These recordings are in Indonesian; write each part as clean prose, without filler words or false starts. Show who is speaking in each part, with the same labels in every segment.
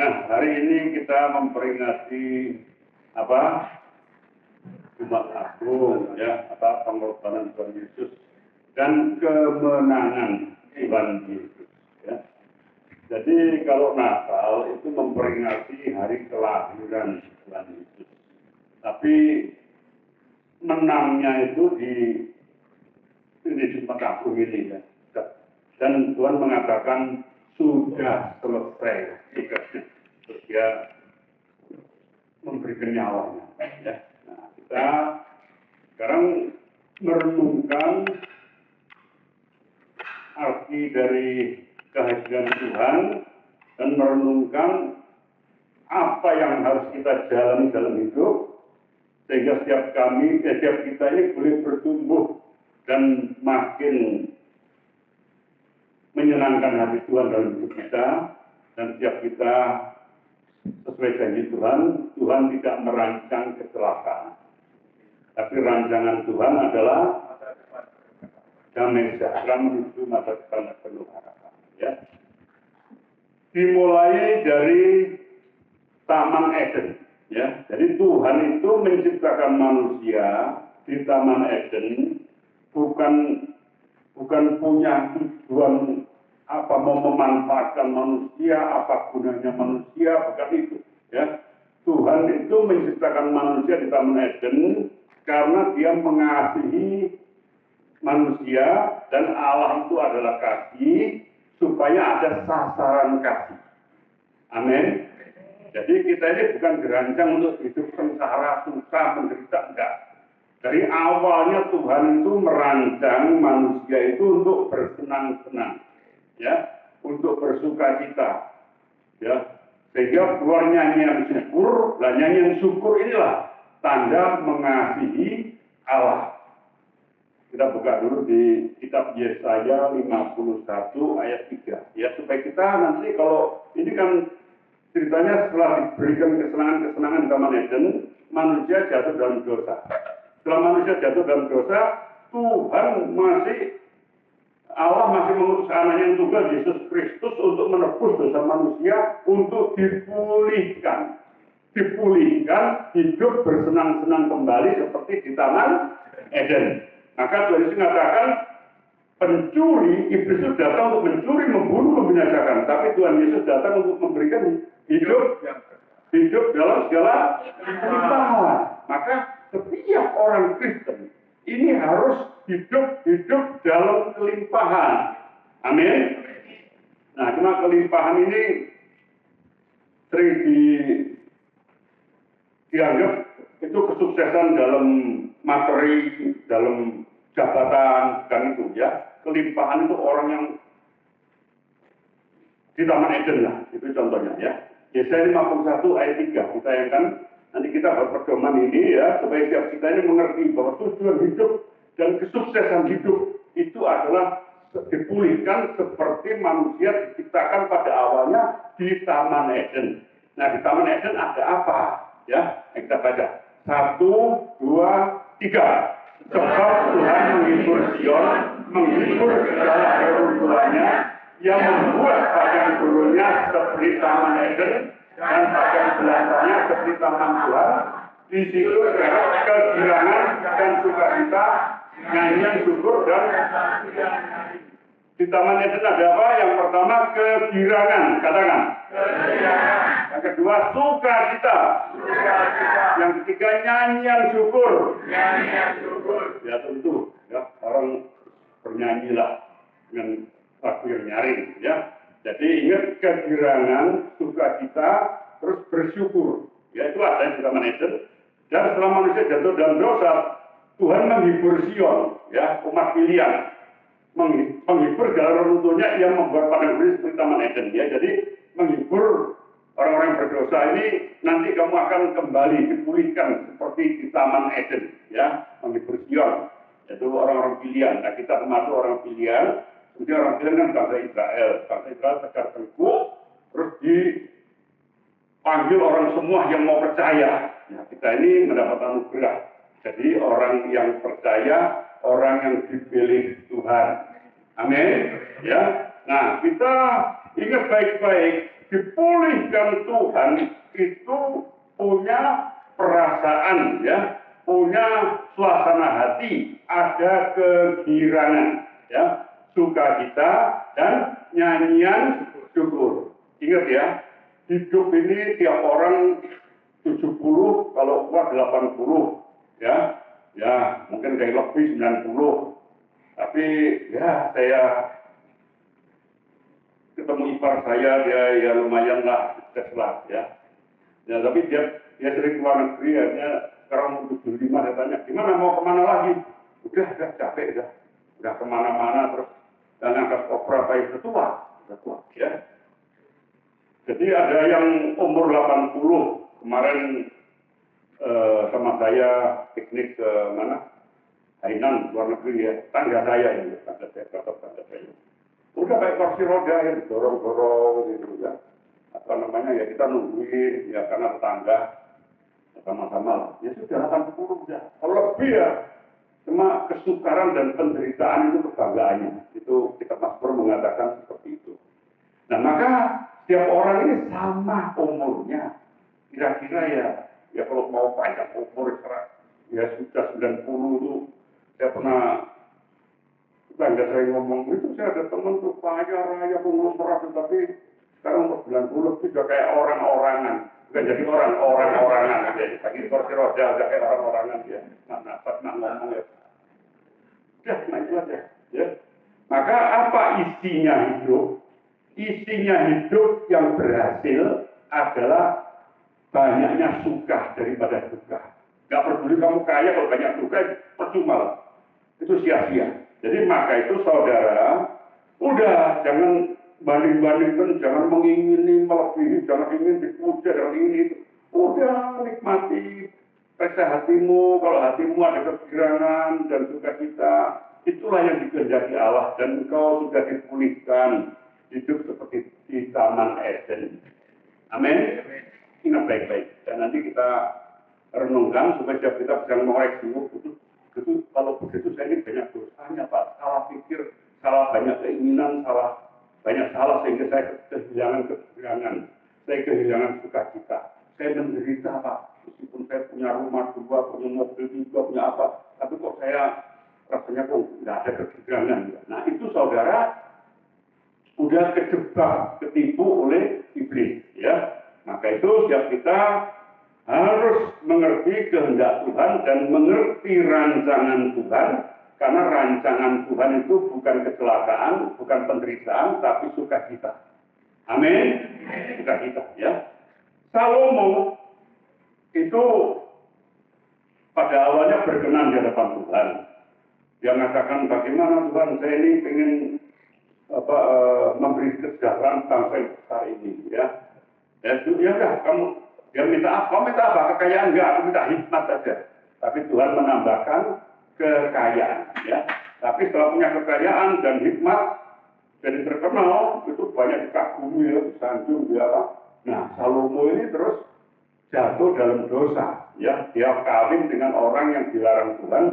Speaker 1: Nah, hari ini kita memperingati apa? Jumat Agung, ya, apa pengorbanan Tuhan Yesus dan kemenangan Tuhan Yesus. Ya. Jadi kalau Natal itu memperingati hari kelahiran Tuhan Yesus. Tapi menangnya itu di Jumat Agung ini, ya. Dan Tuhan mengatakan sudah selesai tugasnya. Terus dia memberikan nyawanya. Ya. Nah, kita sekarang merenungkan arti dari kehadiran Tuhan dan merenungkan apa yang harus kita jalani dalam hidup sehingga setiap kita ini boleh bertumbuh dan makin menyenangkan hati Tuhan dalam hidup kita, dan setiap kita sesuai janji Tuhan, Tuhan tidak merancang kecelakaan. Tapi rancangan Tuhan adalah damai sejahtera menuju masa depan yang penuh harapan. Ya. Dimulai dari Taman Eden. Ya. Jadi Tuhan itu menciptakan manusia di Taman Eden bukan punya tujuan apa mau memanfaatkan manusia, apa gunanya manusia, bukan itu. Ya. Tuhan itu menciptakan manusia di Taman Eden karena dia mengasihi manusia dan Allah itu adalah kasih supaya ada sasaran kasih. Amin. Jadi kita ini bukan dirancang untuk hidup sengsara, susah, menderita, enggak. Dari awalnya Tuhan itu merancang manusia itu untuk bersenang-senang, ya, untuk bersukacita, ya, sehingga keluar nyanyian syukur. Nah, nyanyian syukur inilah tanda mengasihi Allah. Kita buka dulu di kitab Yesaya 51 ayat 3, ya, supaya kita nanti kalau ini kan ceritanya setelah diberikan kesenangan-kesenangan di Taman Eden, manusia jatuh dalam dosa. Setelah manusia jatuh dalam dosa, Allah masih mengutus anaknya yang tunggal Yesus Kristus untuk menebus dosa manusia, untuk dipulihkan hidup bersenang-senang kembali seperti di Taman Eden. Maka Tuhan Yesus mengatakan pencuri, iblis itu datang untuk mencuri, membunuh, membinasakan. Tapi Tuhan Yesus datang untuk memberikan hidup dalam segala kelimpahan. Maka setiap orang Kristen ini harus hidup dalam kelimpahan. Amin. Nah, cuma kelimpahan ini sering dianggap itu kesuksesan dalam materi, dalam jabatan, dan itu, ya. Kelimpahan itu orang yang di Taman Eden lah, itu contohnya, ya. Yesaya 51 ayat 3, ditayangkan. Nanti kita berpedoman ini, ya, supaya setiap kita ini mengerti bahwa tujuan hidup dan kesuksesan hidup itu adalah dipulihkan seperti manusia diciptakan pada awalnya di Taman Eden. Nah, di Taman Eden ada apa? Ya, kita baca. 1, 2, 3. Sebab Tuhan menghibur Sion, menghibur segala reruntuhannya, yang membuat bagian turunnya seperti Taman Eden dan bagian belakangnya seperti Taman Tuhan. Di situ terdapat kegirangan dan sukacita, nyanyian syukur dan di Taman Eden ada apa? Yang pertama kegirangan, katakan. Yang kedua sukacita. Yang ketiga nyanyian syukur. Ya tentu, ya, orang bernyanyilah dengan lagu yang nyaring, ya. Jadi ingat kegirangan, sukacita, terus bersyukur. Ya itu ada di Taman Eden. Dan setelah manusia jatuh dalam dosa, Tuhan menghibur Sion, ya, umat pilihan. Menghibur dalam runtuhnya yang membuat padang gurih seperti Taman Eden, ya. Jadi menghibur orang-orang berdosa ini nanti kamu akan kembali dipulihkan seperti di Taman Eden, ya, menghibur Sion, yaitu orang-orang pilihan. Nah, kita termasuk orang pilihan. Kemudian orang pilihan kan bangsa Israel tegar tengkuk, terus dipanggil orang semua yang mau percaya. Nah, kita ini mendapat anugerah. Jadi orang yang percaya, orang yang dipilih Tuhan. Amin. Ya. Nah, kita ingat baik-baik, dipulihkan Tuhan itu punya perasaan, ya, punya suasana hati, ada kegirangan, ya, sukacita dan nyanyian syukur. Ingat ya, hidup ini tiap orang 70, kalau kuat 80, ya, ya mungkin kayak lebih 90. Tapi ya saya ketemu ipar saya, dia ya lumayan lah, sukses lah, ya. Ya tapi dia sering keluar negeri, akhirnya sekarang mau 75, saya tanya, gimana mau kemana lagi? Udah capek, udah kemana-mana, terus dan angkat kopra baik udah tua, ya. Jadi ada yang umur 80, kemarin sama saya piknik ke mana? Hainan, luar negeri, ya. Tangga saya ini, tangga saya. Udah kayak kursi roda ya, dorong-dorong gitu ya. Apa namanya ya, kita nungguin ya karena tetangga sama-sama lah. Ya sudah 80 udah. Kalau lebih ya, cuma kesukaran dan penderitaan itu kebanggaannya. Itu kita Mas Pur mengatakan seperti itu. Nah maka setiap orang ini sama umurnya. Kira-kira ya kalau mau panjang umur ya sudah 90 itu. Saya pernah tangga saya ngomong itu, saya ada teman tuh kaya raya pengurus merah, tapi sekarang umur 90 lebih sudah kayak orang-orangan, bukan jadi orang-orangan aja, pakai kursi roda udah kayak orang-orangan dia, nak ngomong ya, nah itu aja, ya. Maka apa isinya hidup? Isinya hidup yang berhasil adalah banyaknya suka daripada duka. Gak peduli kamu kaya, kalau banyak duka percuma lah, itu sia-sia. Jadi maka itu saudara, udah jangan banding-bandingkan, jangan mengingini melebihi, jangan ingin dipuja, jangan ingin itu. Udah nikmati periksa hatimu, kalau hatimu ada kegirangan dan sukacita, itulah yang dikehendaki Allah dan engkau sudah dipulihkan hidup seperti di Taman Eden. Amin. Ingat baik-baik. Dan nanti kita renungkan supaya kita bisa mengoreksi itu kalau begitu saya ini banyak dosanya Pak, salah pikir, salah banyak keinginan, banyak salah sehingga saya kehilangan, saya kehilangan sukacita, saya menderita Pak, meskipun saya punya rumah 2, punya mobil 2, punya apa, tapi kok saya rasanya kok nggak ada kegirangan. Nah itu saudara udah kejebak, ketipu oleh iblis, ya. Maka itu setiap kita harus mengerti kehendak Tuhan dan mengerti rancangan Tuhan, karena rancangan Tuhan itu bukan kecelakaan, bukan penderitaan, tapi sukacita. Amin. Sukacita, ya. Salomo itu pada awalnya berkenan di hadapan Tuhan. Dia mengatakan, bagaimana Tuhan, saya ini ingin memberi kesejahteraan bangsa yang besar ini, ya. Ya udah, dia minta apa? Kamu minta apa? Kekayaan enggak? Aku minta hikmat saja. Tapi Tuhan menambahkan kekayaan, ya. Tapi setelah punya kekayaan dan hikmat, jadi terkenal, itu banyak dikagumi, ya, disanjung, dia apa? Nah, Salomo ini terus jatuh dalam dosa, ya. Dia kawin dengan orang yang dilarang Tuhan,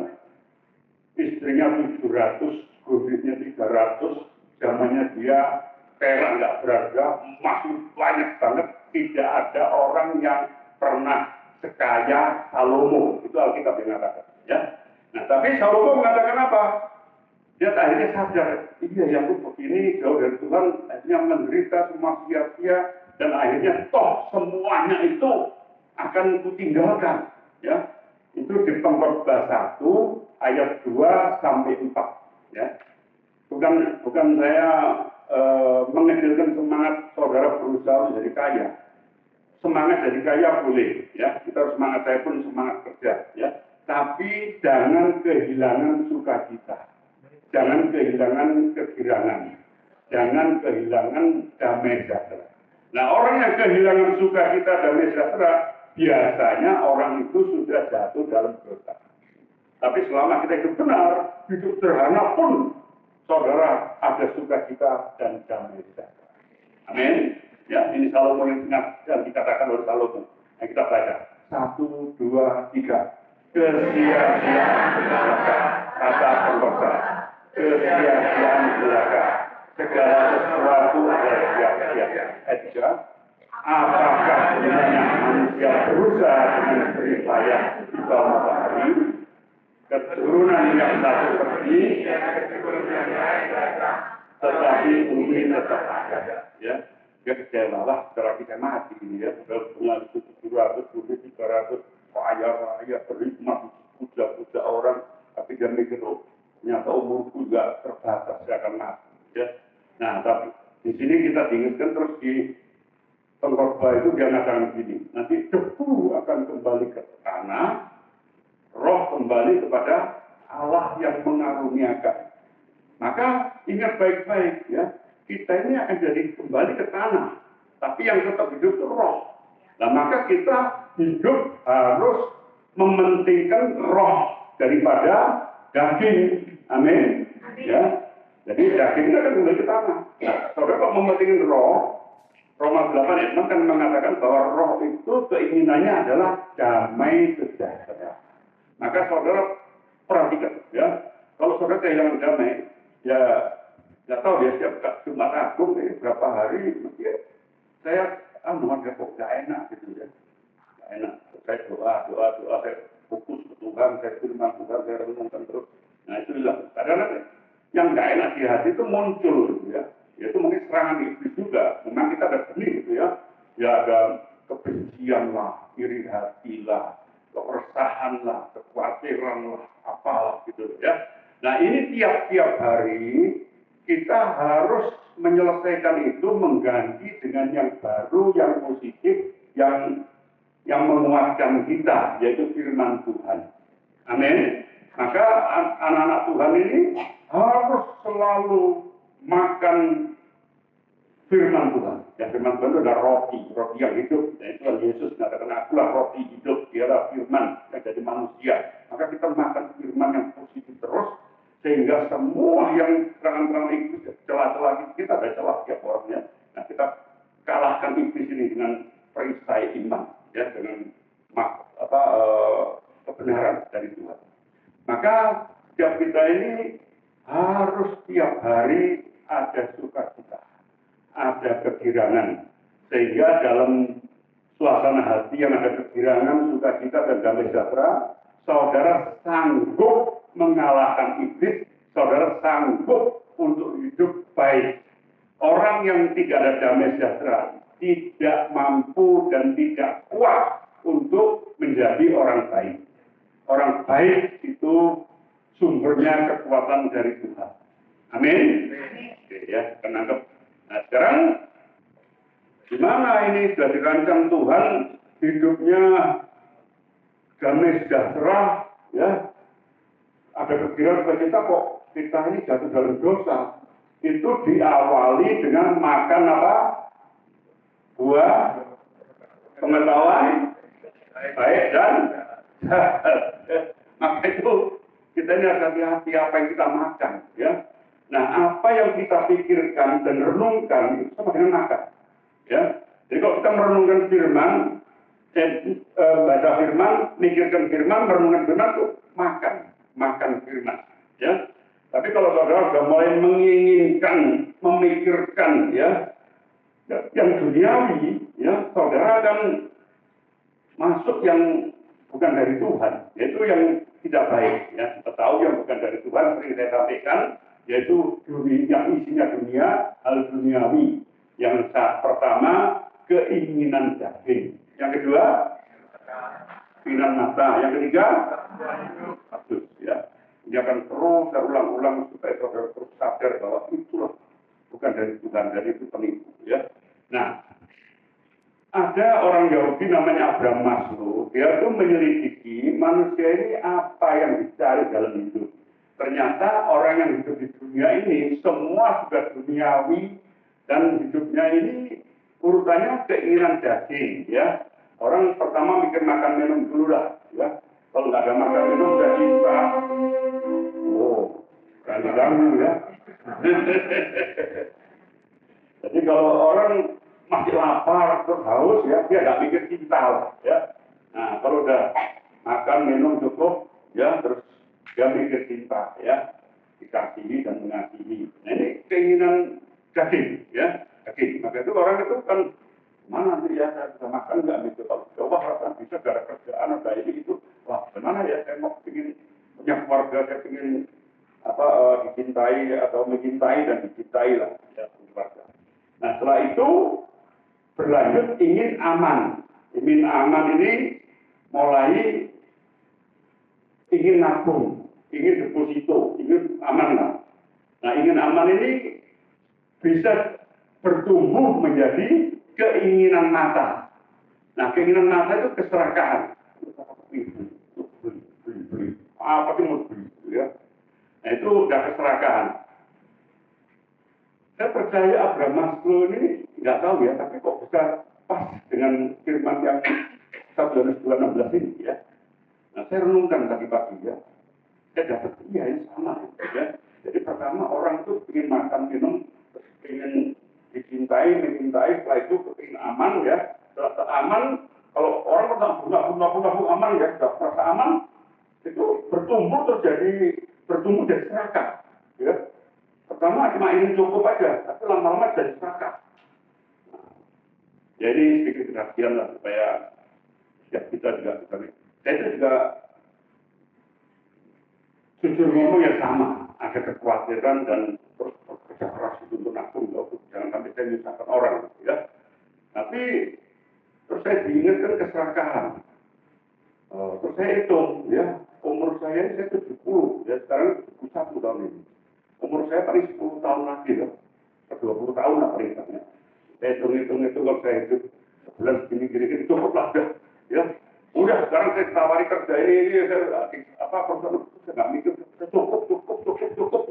Speaker 1: istrinya 700, gobitnya 300, zamannya dia perak nggak berharga, masih banyak banget. Tidak ada orang yang pernah sekaya Salomo. Itu Alkitab yang mengatakan, ya. Nah, tapi Salomo mengatakan apa? Dia akhirnya sadar, iya yang aku begini jauh dari Tuhan, akhirnya menderita semua sia-sia, dan akhirnya toh semuanya itu akan kutinggalkan, ya. Itu di Pengkhotbah 1 ayat 2 sampai 4, ya. Bukan saya mengecilkan semangat saudara berusaha menjadi kaya. Semangat jadi kaya boleh, ya. Kita harus semangat, saya pun semangat kerja, ya. Tapi jangan kehilangan sukacita, jangan kehilangan kegirangan, jangan kehilangan damai sejahtera. Nah, orang yang kehilangan sukacita, damai sejahtera, biasanya orang itu sudah jatuh dalam dosa. Tapi selama kita hidup benar, hidup sederhana pun, saudara ada sukacita dan damai sejahtera. Amin. Ya, ini Salomo yang dikatakan oleh Salomo. Yang kita baca. 1, 2, 3. Kesia-siaan belaka, kata pengkhotbah. Kesia-siaan belaka, segala sesuatu adalah sia-sia. Ayat 3, apakah gunanya manusia berusaha dengan jerih payah di bawah matahari, keturunan yang satu pergi, tetapi bumi tetap ada. Ya, dia kecewalah kalau kita mati ini ya, punya 700, bumi 300, kaya berhikmat, puja orang, tapi dia mikir, oh, ternyata umurku juga terbatas, saya akan mati. Ya. Nah, tapi di sini kita diingatkan terus di pengkhotbah itu dia mengatakan begini, nanti debu akan kembali ke tanah, roh kembali kepada Allah yang mengaruniakan. Maka ingat baik-baik ya, kita ini akan jadi kembali ke tanah, tapi yang tetap hidup itu roh. Nah, maka kita hidup harus mementingkan roh daripada daging. Amin. Ya. Jadi dagingnya akan kembali ke tanah. Nah, saudara kalau mementingkan roh, Roma 8 ayat 6 kan mengatakan bahwa roh itu keinginannya adalah damai sejahtera. Maka saudara perhatikan ya, kalau saudara kehilangan damai, ya nggak tahu dia siap Jumat Agung berapa hari, ya, saya ada kok gak enak gitu ya, gak enak. Saya doa, saya fokus ke Tuhan, saya firman Tuhan, saya renungkan terus. Nah itu hilang. Kadang-kadang yang gak enak di hati itu muncul ya, itu mungkin serangan iblis juga. Memang kita ada benih gitu ya, ya ada kebencian lah, iri hati lah, keresahan lah, kekhawatiran lah, apalah gitu ya. Nah ini tiap-tiap hari kita harus menyelesaikan itu, mengganti dengan yang baru, yang positif, yang menguatkan kita, yaitu firman Tuhan. Amin. Maka anak-anak Tuhan ini harus selalu makan firman Tuhan. Ya, firman Tuhan itu adalah roti yang hidup. Dan itu Yesus mengatakan, akulah roti hidup, dialah firman yang jadi manusia. Maka kita makan firman yang positif terus, sehingga semua yang serangan-serangan iblis, celah-celah kita ada celah tiap orangnya. Nah, kita kalahkan iblis ini dengan perisai iman, ya, dengan kebenaran dari Tuhan. Maka setiap kita ini harus tiap hari ada sukacita, ada kegirangan, sehingga dalam suasana hati yang ada kegirangan, sukacita dan damai sejahtera, saudara sanggup mengalahkan iblis, saudara sanggup untuk hidup baik. Orang yang tidak ada damai sejahtera tidak mampu dan tidak kuat untuk menjadi orang baik. Orang baik itu sumbernya kekuatan dari Tuhan. Amin. Oke, ya, menangkap. Nah, sekarang gimana ini sudah dirancang Tuhan hidupnya damai sejahtera, ya. Ada kepikiran supaya kita ini jatuh dalam dosa. Itu diawali dengan makan apa? Buah pengetahuan baik dan maka itu kita ini harus hati-hati apa yang kita makan, ya. Nah, apa yang kita pikirkan dan renungkan itu sama dengan makan, ya. Jadi kalau kita merenungkan firman, baca firman, mikirkan firman, merenungkan firman itu makan firman, ya. Tapi kalau saudara sudah mulai menginginkan, memikirkan, ya, yang duniawi, ya, saudara akan masuk yang bukan dari Tuhan, yaitu yang tidak baik, ya. Kita tahu yang bukan dari Tuhan, sering saya sampaikan, yaitu yang isinya dunia, hal duniawi. Yang pertama, keinginan daging. Yang kedua, keinginan mata. Yang ketiga, nafsu, ya. Dia akan terus ulang-ulang supaya saudara terus sadar bahwa itulah bukan dari Tuhan, dari itu penipu, ya. Nah, ada orang Yahudi namanya Abraham Maslow, dia itu menyelidiki manusia ini apa yang dicari dalam hidup. Ternyata orang yang hidup di dunia ini semua sudah duniawi dan hidupnya ini urutannya keinginan daging, ya. Orang pertama mikir makan minum dulu lah, ya. Kalau nggak ada makan minum udah cinta. Oh, berani ganggu ya. Jadi kalau orang masih lapar, terus haus, ya, dia nggak mikir cinta lah, ya. Nah, kalau udah makan minum cukup, ya, terus dia mikir cinta, ya, dikasihi dan mengasihi. Nah, ini keinginan daging, ya, daging. Maka itu orang itu kan mana nanti ya saya bisa makan nggak gitu, kalau coba rasanya bisa gara kerjaan ada ini itu, wah gimana ya saya mau ingin punya keluarga, saya ingin dicintai atau mencintai dan dicintai lah ya keluarga. Nah setelah itu berlanjut ingin aman. Ingin aman ini mulai ingin nabung, ingin deposito, ingin aman lah. Nah ingin aman ini bisa bertumbuh menjadi keinginan mata. Nah keinginan mata itu keserakahan. Beli. Apa sih mau beli? Ya. Nah itu udah keserakahan. Saya percaya Abraham Maslow ini nggak tahu ya, tapi kok bisa pas dengan firman yang 1 Yohanes 2:16 ini ya. Nah saya renungkan tadi pagi ya, saya dapat iya ini sama ya. Jadi pertama orang itu ingin makan minum, ingin dicintai, mencintai, setelah itu ingin aman ya. Setelah aman, kalau orang pertama aman ya, sudah merasa aman, itu bertumbuh jadi serakah ya. Pertama cuma ingin cukup aja, tapi lama-lama jadi serakah. Jadi sedikit perhatian lah supaya ya kita juga saya juga jujur ngomong ya sama, ada kekhawatiran dan terus bekerja keras untuk nabung, jangan sampai saya menyusahkan orang ya. Tapi terus saya diingatkan keserakahan. Terus saya hitung ya, umur saya 70 ya, sekarang 71 tahun ini. Umur saya paling 10 tahun lagi ya, 20 tahun lah paling banyak. Saya hitung kalau saya hidup sebulan segini cukup lah ya. Udah sekarang saya tawari kerja ini saya perusahaan saya nggak mikir, cukup udah cukup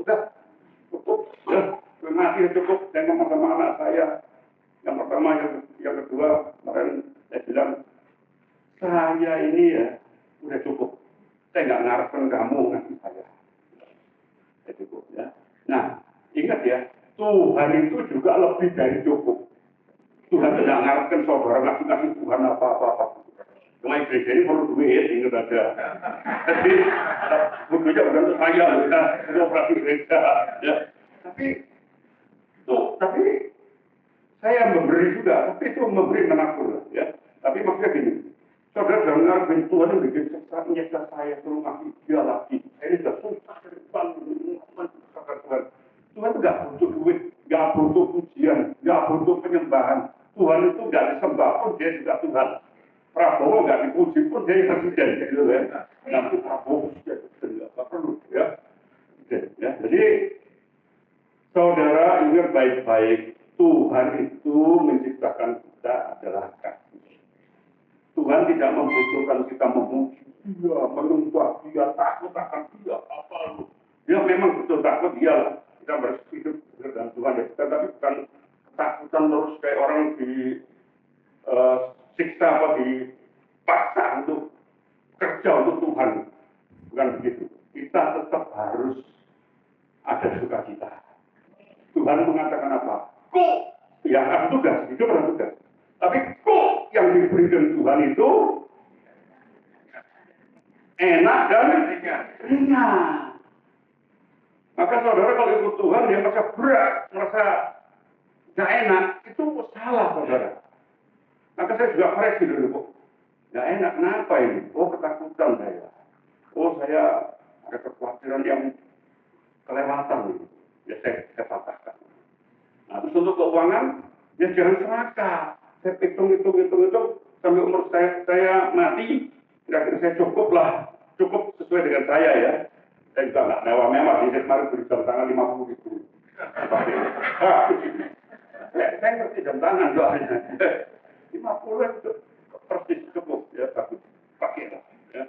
Speaker 1: ya, mati cukup. Saya ngomong sama anak saya yang pertama, yang kedua kemarin saya bilang saya ini ya udah cukup, saya nggak ngarepin kamu ngasih saya cukup ya. Nah ingat ya, Tuhan itu juga lebih dari cukup. Tuhan tidak ngarepin saudara ngasih Tuhan apa-apa. Cuma gereja ini perlu duit, ingat aja. Jadi, bukunya bukan untuk saya, itu operasi gereja. Ya. Tapi saya memberi juga, tapi itu memberi menakut. Ya. Tapi maksudnya gini, saudara jangan ngarepin Tuhan yang bikin nyeksa saya, suruh ngasih dia lagi. Saya ini sudah susah ke depan, Tuhan. Tuhan itu nggak butuh duit, nggak butuh pujian, nggak butuh penyembahan. Tuhan itu nggak disembah pun dia juga Tuhan. Prabowo nggak dipuji pun dia presiden, gitu ya. Nanti Prabowo sudah nggak perlu, ya. Ya. Jadi saudara ingat baik-baik, Tuhan itu menciptakan kita adalah kasih. Tuhan tidak membutuhkan kita memuji dia, menyembah dia, takut akan dia, apa lu. Dia memang betul takut dia, kita berhidup dengan Tuhan ya. Tapi bukan ketakutan terus kayak orang di siksa dipaksa untuk kerja untuk Tuhan, bukan begitu. Kita tetap harus ada sukacita. Tuhan mengatakan apa? Kok ya ada tugas, itu adalah tugas. Tapi kok yang diberikan Tuhan itu enak dan ringan. Maka saudara kalau ikut Tuhan dia merasa berat, merasa nggak enak, itu salah saudara. Maka saya juga koreksi dulu, kok nggak enak, kenapa ini? Oh ketakutan saya. Oh saya ada kekhawatiran yang kelewatan. Ya saya patahkan. Nah terus untuk keuangan, ya jangan serakah. Saya hitung sampai umur saya mati, kira-kira saya cukup sesuai dengan saya ya. Saya juga nggak mewah-mewah, saya kemarin beri jam tangan 50.000. Saya ngerti jam tangan doanya. 50 itu persis cukup ya, bagus pakai lah. Ya.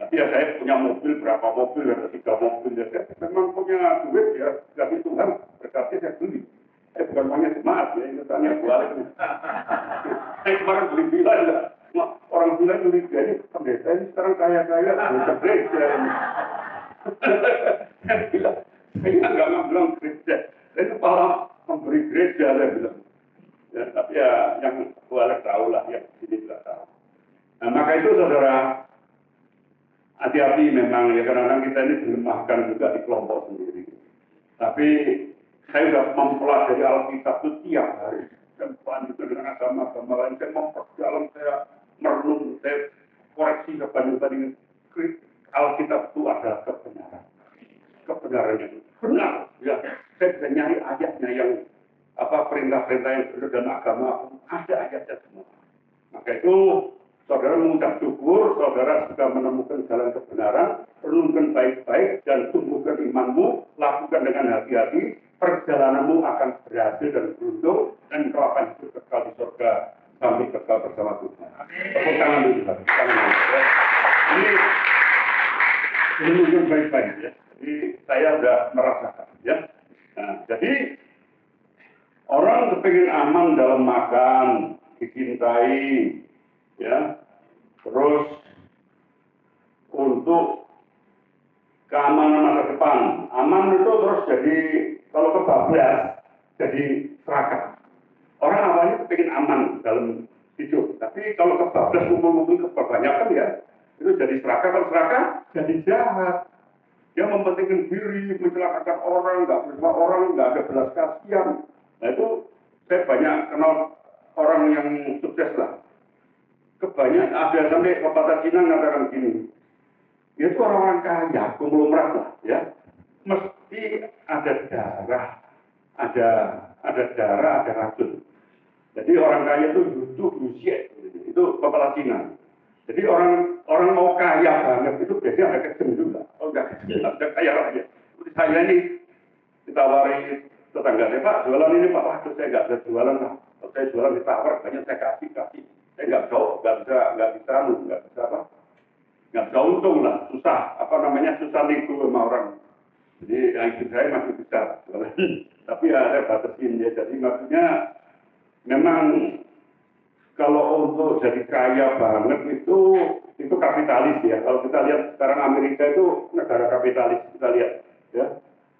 Speaker 1: Tapi ya saya punya mobil, berapa mobil, ada 3 mobil ya. Saya memang punya duit ya, kasih Tuhan berkati saya beli. Saya bukan punya jemaat ya, ini tanya balik. Saya kemarin beli villa juga. Orang bilang beli ini pendeta ini sekarang kaya-kaya beli gereja ini. Saya bilang, saya nggak bilang gereja. Saya kepala memberi gereja, saya bilang. Ya, tapi ya yang boleh tahu lah, yang sini tidak tahu. Nah maka itu saudara, hati-hati memang ya, kadang-kadang kita ini dilemahkan juga di kelompok sendiri. Tapi Saya sudah mempelajari Alkitab itu tiap hari. Dan lanjut dengan agama-agama lain. Saya memperdalam, saya merenung, saya koreksi sebanding-banding. Alkitab itu adalah kebenaran. Kebenarannya itu benar. Ya, saya bisa nyari ayatnya yang perintah-perintah yang benar dan agama. Ada ayatnya semua. Maka itu saudara mengucap syukur, saudara sudah menemukan jalan kebenaran, renungkan baik-baik dan tumbuhkan imanmu, lakukan dengan hati-hati, perjalananmu akan berhasil dan beruntung, dan kau akan hidup kekal di surga sampai kekal bersama Tuhan. Tepuk tangan dulu, ya. Ini mungkin baik-baik ya. Jadi saya sudah merasakan ya. Nah, jadi orang kepingin aman dalam makan, dicintai, ya, terus untuk keamanan masa depan. Aman itu terus jadi kalau kebablas jadi serakah. Orang awalnya kepingin aman dalam hidup, tapi kalau kebablas kumpul-kumpul kebanyakan ya itu jadi serakah. Kalau serakah jadi jahat. Dia mementingkan diri, mencelakakan orang, nggak bersama orang, nggak ada belas kasihan. Nah itu saya banyak kenal orang yang sukses lah. Kebanyakan ada sampai pepatah Cina mengatakan gini, itu orang-orang kaya, konglomerat lah, ya, mesti ada darah, ada racun. Jadi orang kaya itu duduk usia, itu pepatah Cina. Jadi orang mau kaya banget itu biasanya ada kejam juga. Oh enggak kejam, ada kaya aja. Seperti saya ini ditawari tetangga saya, Pak jualan ini Pak, waduh saya nggak bisa jualan lah. Kalau saya jualan ditawar banyak saya kasih. Saya nggak bisa untung lah, susah susah nego sama orang. Jadi yang saya masih bisa jualan. Tapi ya saya batasin ya. Jadi maksudnya memang kalau untuk jadi kaya banget itu kapitalis ya. Kalau kita lihat sekarang Amerika itu negara kapitalis, kita lihat ya.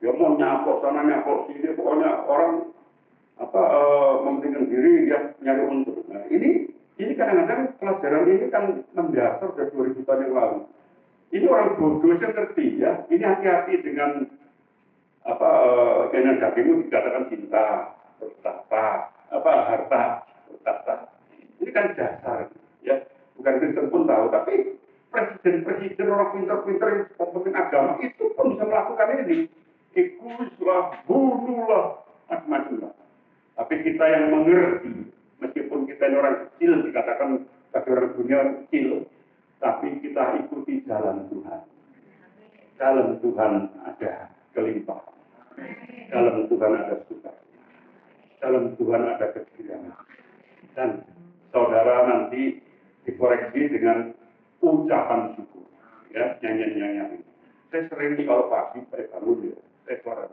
Speaker 1: Dia mau nyapok sana nyapok sini, pokoknya orang mementingkan diri dia nyari untung. Nah ini kadang-kadang pelajaran ini kan mendasar dari 2000 tahun yang lalu. Ini orang bodoh yang ngerti ya. Ini hati-hati dengan keinginan dagingmu dikatakan cinta, bertata, harta, bertata. Ini kan dasar, ya. Bukan Kristen pun tahu, tapi presiden orang pintar-pintar yang pemimpin agama itu pun bisa melakukan ini. Egoislah, bunuhlah, macam-macam lah. Tapi kita yang mengerti, meskipun kita ini orang kecil, dikatakan bagi orang dunia kecil, tapi kita ikuti jalan Tuhan. Jalan Tuhan ada kelimpahan. Jalan Tuhan ada suka. Jalan Tuhan ada kekirian. Dan saudara nanti dikoreksi dengan ucapan syukur, ya, nyanyian-nyanyian. Saya sering kalau pagi saya bangun ya, saya suara.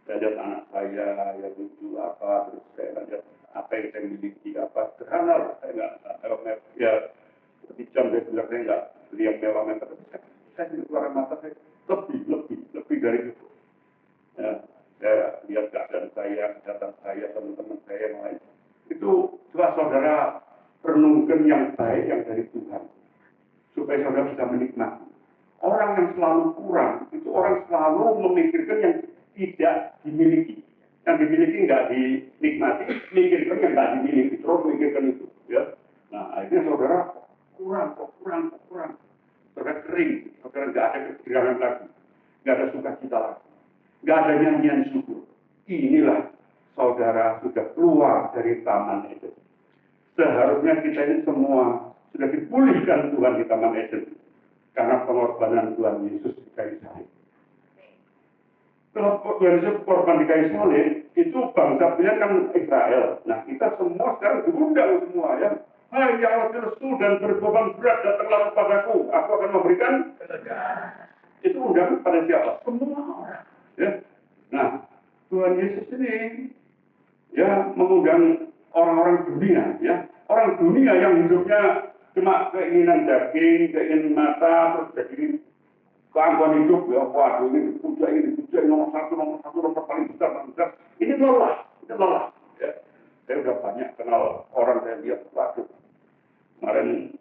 Speaker 1: Saya lihat anak saya yang lucu terus saya lihat apa yang saya miliki sederhana lah, saya nggak ya seperti jam saya bilang saya nggak beli yang mewah-mewah, tapi saya keluar mata saya lebih dari itu. Ya, saya lihat keadaan saya, kesehatan saya, teman-teman saya yang lain. Itu coba saudara renungkan yang baik yang dari Tuhan, supaya saudara bisa menikmati. Orang yang selalu kurang, itu orang selalu memikirkan yang tidak dimiliki. Yang dimiliki nggak dinikmati, mikirkan yang nggak dimiliki, terus mikirkan itu. Ya. Nah, akhirnya saudara kurang. Saudara kering, saudara nggak ada kegembiraan lagi, nggak ada sukacita lagi, nggak ada nyanyian syukur. Inilah saudara sudah keluar dari Taman Eden. Seharusnya kita ini semua sudah dipulihkan Tuhan di Taman Eden karena pengorbanan Tuhan Yesus di kayu salib. Kalau Tuhan Yesus korban di kayu salib, itu bangsa punya kan Israel. Nah kita semua sekarang diundang semua ya. Hai yang lesu dan berbeban berat datanglah kepadaku, aku akan memberikan kelegaan. Itu undangan pada siapa? Semua orang. Ya. Nah Tuhan Yesus ini ya mengundang orang-orang dunia ya. Orang dunia yang hidupnya cuma keinginan daging, keinginan mata, terus jadi keangkuhan hidup ya, waduh ini dipuja nomor satu nomor paling besar. Ini lelah ya. Saya udah banyak kenal orang saya lihat, waduh kemarin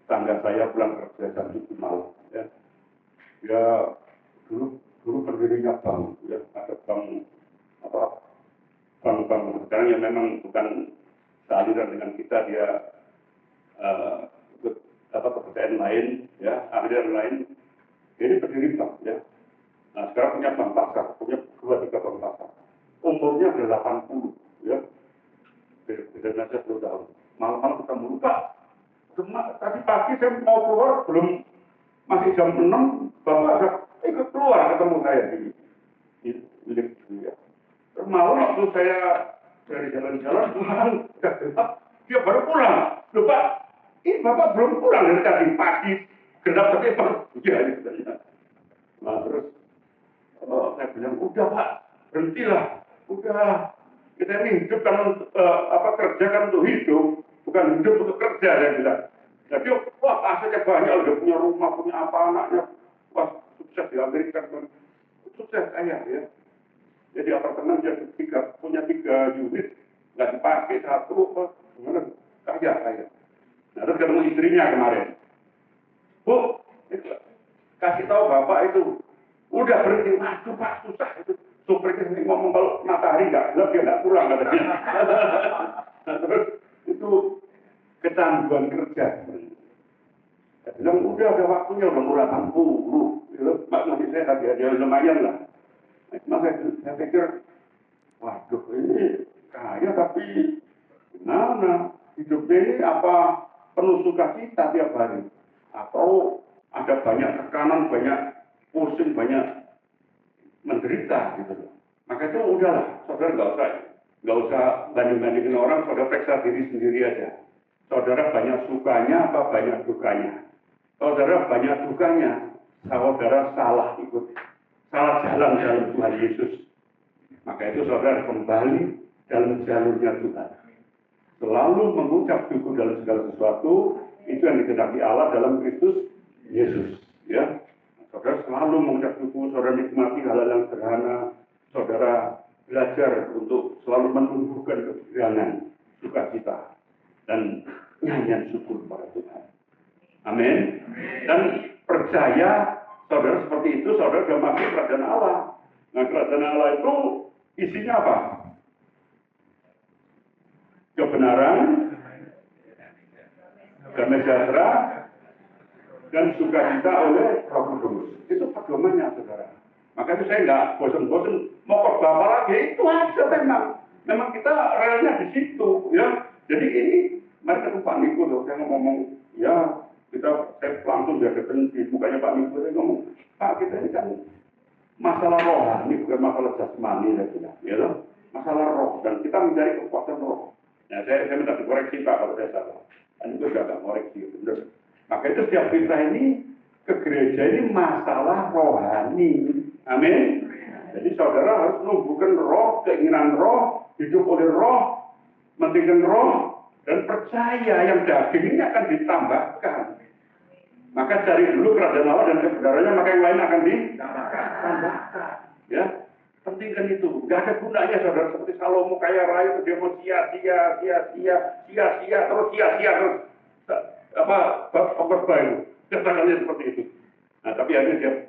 Speaker 1: tangga saya pulang kerja jam 7 malam ya. Ya dulu dulu pendirinya bank, ya, ada bank apa bank-bank sekarang yang memang bukan sealiran dengan kita, dia ikut kepercayaan lain, ya, aliran lain. Ini pendiri bank, ya. Nah, sekarang punya bank pasar, punya 2-3 bank pasar. Umurnya 80, ya. Beda saja 10 tahun. Malam-malam kita lupa. Tadi pagi saya mau keluar, belum, masih jam 6, Bapak ada ikut keluar ketemu saya di lift ya. Terus malam waktu saya dari jalan-jalan, Tuhan sudah gelap, dia baru pulang. Loh Pak, ini Bapak belum pulang dari tadi pagi, gelap tapi baru, ya ini sebenarnya. Nah terus saya bilang, udah Pak, berhentilah, udah. Kita ini hidup kan kerja kan untuk hidup, bukan hidup untuk kerja, saya bilang. Jadi, wah asetnya banyak, udah punya rumah, punya apa anaknya, wah sukses di Amerika, sukses kaya ya. Jadi apartemen dia punya 3 unit, nggak dipakai satu, gimana? Kaya. Nah terus ketemu istrinya kemarin, Bu, kasih tahu Bapak itu, udah berhenti, waduh Pak susah itu. Supirnya ini ngomong kalau matahari nggak gelap dia nggak pulang katanya. Nah, terus itu kecanduan kerja. Saya bilang udah ada waktunya, udah murahkan lu, masih sehat ya, lumayan lah. Nah, saya pikir, waduh ini kaya tapi gimana hidupnya ini, apa penuh sukacita tiap hari, atau ada banyak tekanan, banyak pusing, banyak menderita gitu loh. Maka itu udahlah, saudara nggak usah banding-bandingin orang, saudara periksa diri sendiri aja. Saudara banyak sukanya apa banyak dukanya? Saudara banyak dukanya, saudara salah jalan dalam Tuhan Yesus. Maka itu saudara kembali dalam jalurnya Tuhan. Selalu mengucap syukur dalam segala sesuatu, itu yang dikehendaki Allah dalam Kristus Yesus. Ya. Saudara selalu mengucap syukur, saudara nikmati hal-hal yang sederhana, saudara belajar untuk selalu menumbuhkan kegirangan, sukacita, dan nyanyian syukur kepada Tuhan. Amin. Dan percaya, saudara seperti itu, saudara sudah masuk kerajaan Allah. Nah, kerajaan Allah itu isinya apa? Kebenaran, damai sejahtera, dan sukacita oleh Roh Kudus. Itu pedomannya, saudara. Maka itu saya nggak bosan-bosan mau khotbah apa lagi, itu aja memang. Memang kita relnya di situ, ya. Jadi ini, mari ketemu Pak Niko loh, saya ngomong, ya saya langsung dia ketemu di mukanya Pak Niko, saya ngomong, Pak kita ini kan masalah rohani, bukan masalah jasmani, saya bilang, ya loh. Masalah roh, dan kita mencari kekuatan roh. Nah, saya minta dikoreksi Pak kalau saya salah. Dan itu juga nggak koreksi, benar. Maka itu setiap kita ini ke gereja ini masalah rohani. Amin. Jadi saudara harus menumbuhkan roh, keinginan roh, hidup oleh roh, mentingkan roh, dan percaya yang daging ini akan ditambahkan. Maka cari dulu kerajaan Allah dan kebenarannya, maka yang lain akan ditambahkan. Ya, pentingkan itu. Gak ada gunanya saudara seperti Salomo kaya raya, dia mau sia-sia terus. Overbuy, katakannya seperti itu. Nah, tapi akhirnya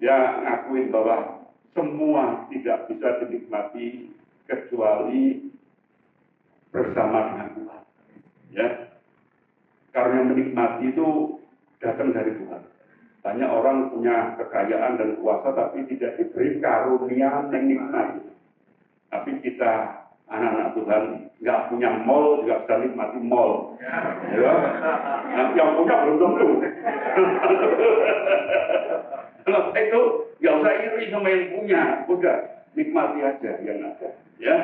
Speaker 1: dia ngakuin bahwa semua tidak bisa dinikmati kecuali bersama dengan Tuhan. Ya, karena menikmati itu datang dari Tuhan. Banyak orang punya kekayaan dan kuasa, tapi tidak diberi karunia menikmati. Tapi kita anak-anak Tuhan nggak punya mall juga bisa nikmati mall, ya. Nah, yang punya belum tentu. Kalau itu nggak usah iri sama yang punya, udah nikmati aja yang ada, ya.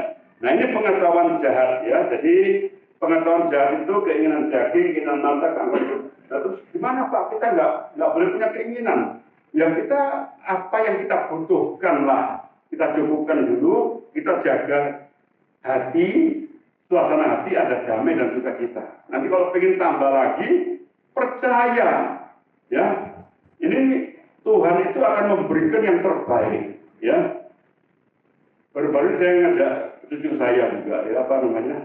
Speaker 1: Nah ini pengetahuan jahat, ya. Jadi pengetahuan jahat itu keinginan daging, keinginan mata, kangen. Nah, terus gimana Pak? Kita nggak boleh punya keinginan. Yang kita apa yang kita butuhkan lah, kita cukupkan dulu, kita jaga hati, suasana hati ada damai dan sukacita. Nanti kalau ingin tambah lagi, percaya, ya. Ini Tuhan itu akan memberikan yang terbaik, ya. Baru-baru saya ngajak cucu saya juga, ya apa namanya?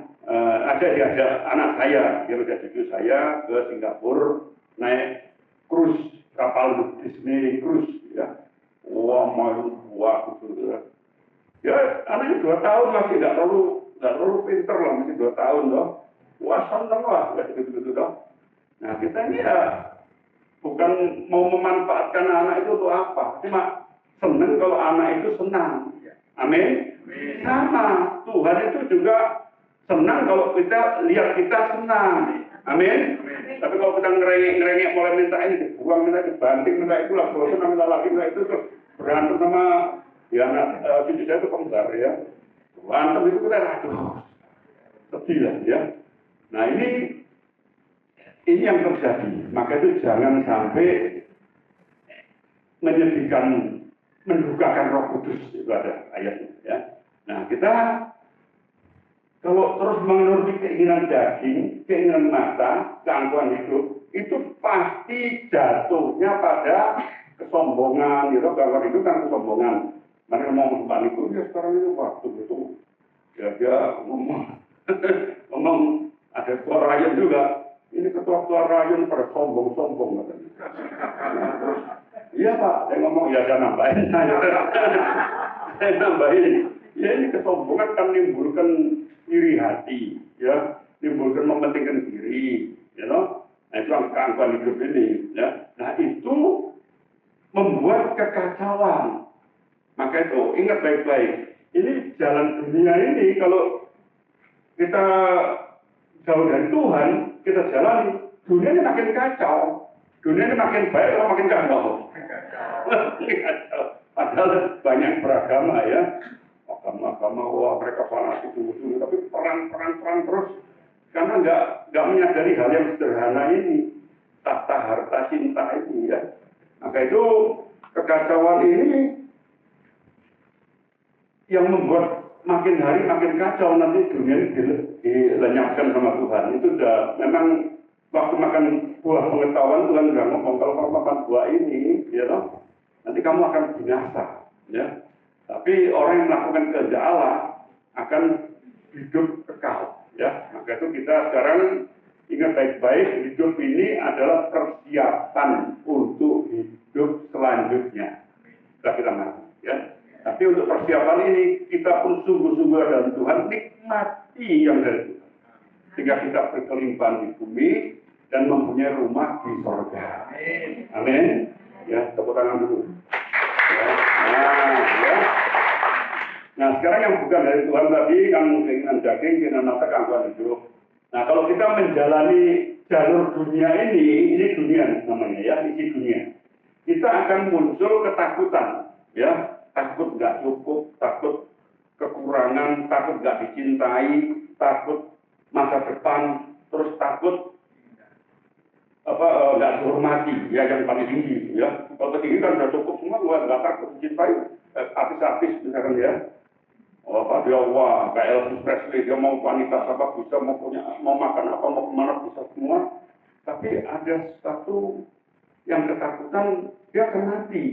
Speaker 1: Diajak anak saya, dia ngajak cucu saya ke Singapura naik cruise kapal Disney cruise, ya. Wah, mau buah gitu ya. Ya, anaknya 2 tahun masih nggak terlalu pinter lah, masih 2 tahun loh. Wah, seneng lah, kayak gitu-gitu loh. Nah, kita ini ya bukan mau memanfaatkan anak itu untuk apa, cuma seneng kalau anak itu senang. Amin. Sama, Tuhan itu juga senang kalau kita lihat kita senang. Amin. Tapi kalau kita ngerengek mulai minta ini, buang minta dibanting, minta itu lah, bosan minta lagi, minta itu terus berantem sama ya anak cucu saya itu kembar ya. Berantem itu kita aduh, sedih lah ya. Nah ini yang terjadi. Maka itu jangan sampai menyedihkan, mendukakan Roh Kudus, itu ada ayatnya ya. Nah, kita kalau terus menuruti keinginan daging, keinginan mata, keangkuhan hidup, itu pasti jatuhnya pada kesombongan, gitu. Keangkuhan hidup kan kesombongan. Mereka ngomong Pak Niko, ya sekarang itu waktu itu, ya dia ngomong, ngomong ada ketua rayon juga. Ini ketua rayon pada sombong-sombong katanya. Nah, terus, iya Pak, saya ngomong, ya saya nambahin. Saya nambahin. Ya ini kesombongan kan menimbulkan iri hati, ya, menimbulkan mementingkan diri, ya know? Nah itu keangkuhan hidup ini, ya. Nah itu membuat kekacauan. Maka itu ingat baik-baik. Ini jalan dunia ini kalau kita jauh dari Tuhan, kita jalani, dunia ini makin kacau. Dunia ini makin baik atau makin kacau? Kacau. Padahal banyak beragama ya. Agama-agama, wah mereka fanatik dulu, tapi perang terus. Karena nggak menyadari hal yang sederhana ini. Tahta harta cinta ini ya. Maka itu kekacauan ini yang membuat makin hari makin kacau, nanti dunia ini dilenyapkan sama Tuhan. Itu sudah memang waktu makan buah pengetahuan Tuhan sudah ngomong kalau kamu makan buah ini, ya toh, nanti kamu akan binasa, ya. Tapi orang yang melakukan kehendak Allah akan hidup kekal, ya. Maka itu kita sekarang ingat baik-baik, hidup ini adalah persiapan untuk hidup selanjutnya. Setelah kita mati, ya. Tapi untuk persiapan ini kita pun sungguh-sungguh dalam Tuhan, nikmati yang dari Tuhan. Sehingga kita berkelimpahan di bumi dan mempunyai rumah di surga. Amin. Ya, tepuk tangan dulu. Ya. Ya. Nah, sekarang yang bukan dari Tuhan tadi, kan keinginan daging, keinginan mata, keangkuhan hidup. Nah, kalau kita menjalani jalur dunia ini dunia namanya ya, isi dunia. Kita akan muncul ketakutan, ya. Takut nggak cukup, takut kekurangan, takut nggak dicintai, takut masa depan, terus takut nggak dihormati, ya yang paling tinggi, ya. Kalau tinggi kan sudah cukup semua, nggak takut dicintai, artis-artis misalkan ya. Dia wah, kayak Elvis Presley, dia mau wanita apa bisa, mau makan apa, mau kemana bisa semua. Tapi ada satu yang ketakutan, dia akan mati.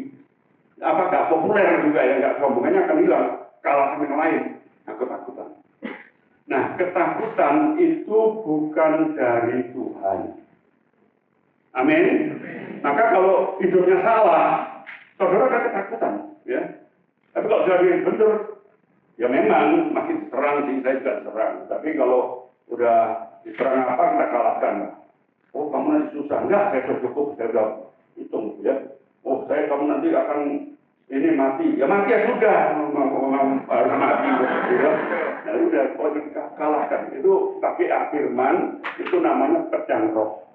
Speaker 1: Apa nggak populer juga ya, nggak sombongannya akan hilang, kalah sama yang lain. Nah, ketakutan. Nah, ketakutan itu bukan dari Tuhan. Amin. Maka kalau hidupnya salah, saudara akan ketakutan, ya. Tapi kalau jadi benar, ya memang masih diserang sih, saya juga diserang. Tapi kalau udah diserang apa, kita kalahkan. Oh, kamu nanti susah. Enggak, saya sudah cukup, saya sudah hitung, ya. Oh, kamu nanti akan ini mati. Ya mati ya sudah, harus mati. Ya. Nah, udah, kalau kita kalahkan. Itu pakai firman, itu namanya pedang roh.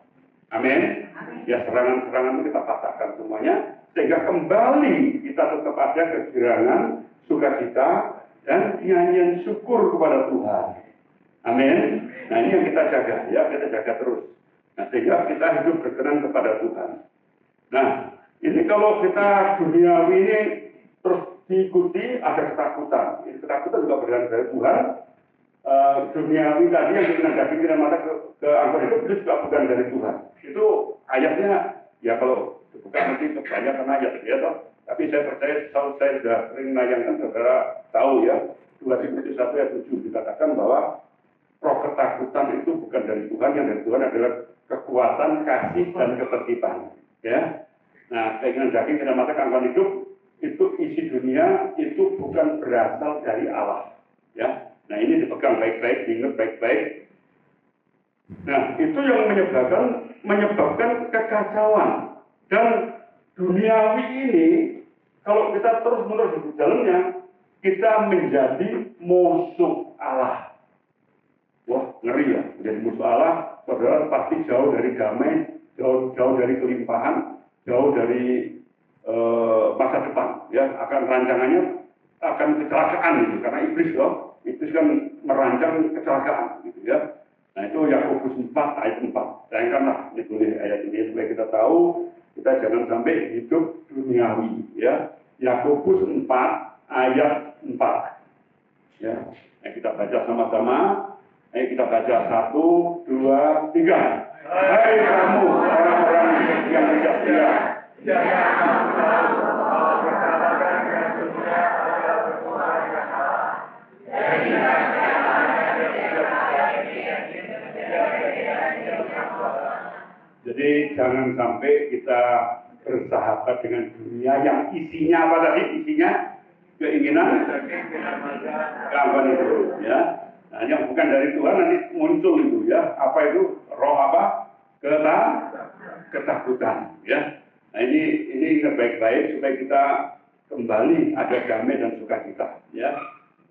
Speaker 1: Amin. Ya, serangan-serangan itu kita patahkan semuanya. Sehingga kembali kita tetap ada kegirangan, sukacita, dan nyanyian syukur kepada Tuhan. Amin. Nah, ini yang kita jaga, ya, kita jaga terus. Nah, sehingga kita hidup berkenan kepada Tuhan. Nah, ini kalau kita duniawi ini terus diikuti, ada ketakutan. Ini ketakutan juga berasal dari Tuhan. Duniawi tadi yang kita nggak pikiran mata ke angkot itu juga bukan dari Tuhan. Itu ayatnya, ya kalau bukan nanti kebanyakan ayat, ya toh. Tapi saya percaya, kalau saya sudah sering nayangkan, saudara tahu ya, 2 Timotius 1 ayat 7 dikatakan bahwa roh ketakutan itu bukan dari Tuhan, yang dari Tuhan adalah kekuatan, kasih, dan ketertiban. Ya. Nah, keinginan daging, keinginan mata, keangkuhan hidup, itu isi dunia itu bukan berasal dari Allah. Ya, nah ini dipegang baik-baik, diingat baik-baik. Nah, itu yang menyebabkan kekacauan. Dan duniawi ini, kalau kita terus-menerus di dalamnya, kita menjadi musuh Allah. Wah, ngeri ya, menjadi musuh Allah, saudara pasti jauh dari damai, jauh dari kelimpahan, jauh dari masa depan. Ya, akan rancangannya akan kecelakaan gitu, karena iblis kan merancang kecelakaan gitu ya. Nah itu Yakobus 4 ayat 4. Sayangkanlah ditulis ayat ini supaya kita tahu kita jangan sampai hidup duniawi ya. Yakobus 4 ayat 4. Ya. Ayo kita baca sama-sama. Ayo kita baca 1, 2, 3. Hai kamu orang-orang yang tidak setia. Jangan kamu tahu bahwa persahabatan dengan dunia adalah berdoa dengan Allah. Jadi jangan sampai kita bersahabat dengan dunia yang isinya apa tadi? Isinya keinginan, kawan itu, ya. Nah, yang bukan dari Tuhan nanti muncul itu, ya. Apa itu? Roh apa? Ketakutan, ya. Nah ini baik-baik supaya kita kembali ada damai dan sukacita, ya.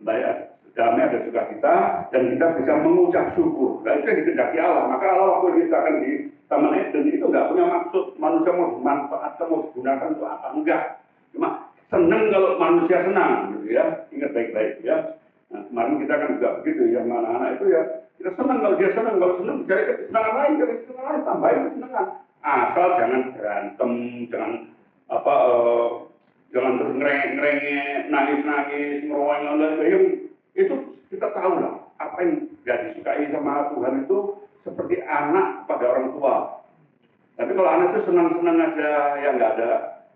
Speaker 1: Baik, damai ada sukacita dan kita bisa mengucap syukur. Nah, itu yang dikehendaki Allah. Maka Allah waktu diciptakan di Taman Eden itu nggak punya maksud manusia mau dimanfaatkan, mau digunakan untuk apa, enggak. Cuma senang kalau manusia senang, gitu ya. Ingat baik-baik, ya. Nah, kemarin kita kan juga begitu ya, anak-anak itu ya, kita senang kalau dia senang, kalau senang cari kesenangan lain, tambahin kesenangan. Asal jangan berantem, jangan jangan terus ngerengek, nangis-nangis, meroang-roang, itu kita tahu lah apa yang gak disukai sama Tuhan itu seperti anak pada orang tua. Tapi kalau anak itu senang-senang aja, yang nggak ada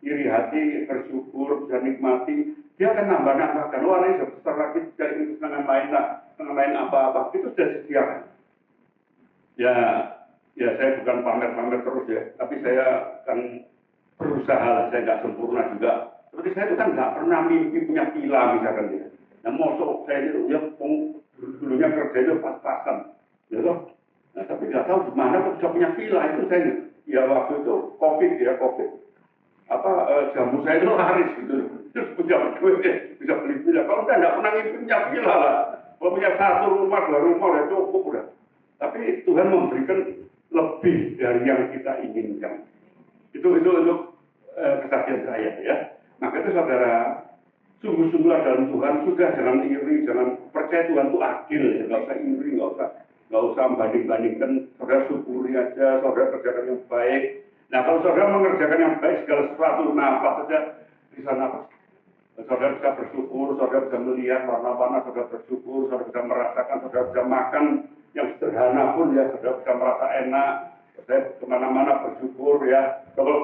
Speaker 1: iri hati, bersyukur, bisa nikmati, dia akan nambah-nambahkan. Oh, ini besar lagi, cari kesenangan lain lah, kesenangan lain apa-apa. Itu sudah disediakan. Ya saya bukan pamer-pamer terus ya, tapi saya kan berusaha, saya nggak sempurna juga. Seperti saya itu kan nggak pernah mimpi punya villa misalkan ya. Nah, mosok saya itu ya dulunya kerja itu pas-pasan, ya toh. Nah, tapi nggak tahu gimana kok bisa punya villa itu saya. Ya waktu itu COVID. Jamu saya itu laris gitu. Terus punya duit bisa beli villa. Kalau saya nggak pernah mimpi punya villa lah. Kalau punya 1 rumah, 2 rumah udah cukup udah. Tapi Tuhan memberikan lebih dari yang kita inginkan. Itu kesaksian saya ya. Maka itu saudara, sungguh-sungguhlah dalam Tuhan, sudah jangan iri, jangan percaya Tuhan itu adil, ya. Nggak usah iri, nggak usah membanding-bandingkan, saudara syukuri aja, saudara kerjakan yang baik. Nah kalau saudara mengerjakan yang baik segala sesuatu, nafas saja di sana, saudara bisa bersyukur, saudara bisa melihat warna-warna, saudara bersyukur, saudara bisa merasakan, saudara bisa makan yang sederhana pun ya, saudara bisa merasa enak. Saya kemana-mana bersyukur ya. Kalau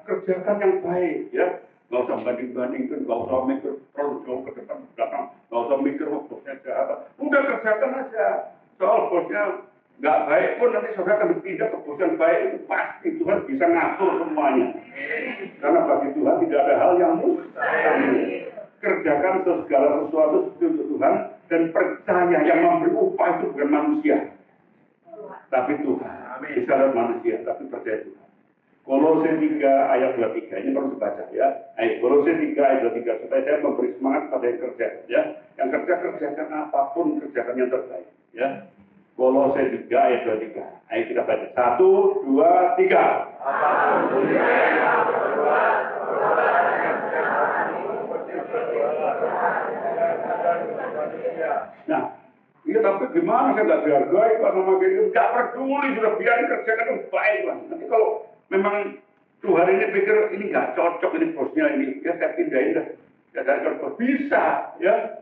Speaker 1: kerjakan yang baik ya. Nggak usah banding-bandingkan, nggak usah mikir terlalu jauh ke depan, ke belakang, nggak usah mikir bosnya jahat. Udah kerjakan aja. Soal bosnya nggak baik pun nanti saudara akan pindah ke bos yang baik, itu pasti Tuhan bisa ngatur semuanya. Karena bagi Tuhan tidak ada hal yang mustahil. Kerjakan segala sesuatu untuk Tuhan dan percaya yang memberi upah itu bukan manusia, tapi Tuhan. Bisa lihat manusia, tapi percaya Tuhan. Kolose 3 ayat 23, ini perlu dibaca ya. Kolose 3 ayat 23, supaya saya memberi semangat pada yang kerja ya. Yang kerjakan apapun, kerjakan yang terbaik ya. Kolose 3 ayat 23. Ayo kita baca. 1, 2, 3. Nah, iya tapi gimana saya nggak dihargai Pak sama gitu, nggak peduli, sudah biarin kerjakan yang baik lah. Nanti kalau memang Tuhan ini pikir ini nggak cocok ini bosnya ini, ya saya pindahin dah. Ya saya cocok bisa ya,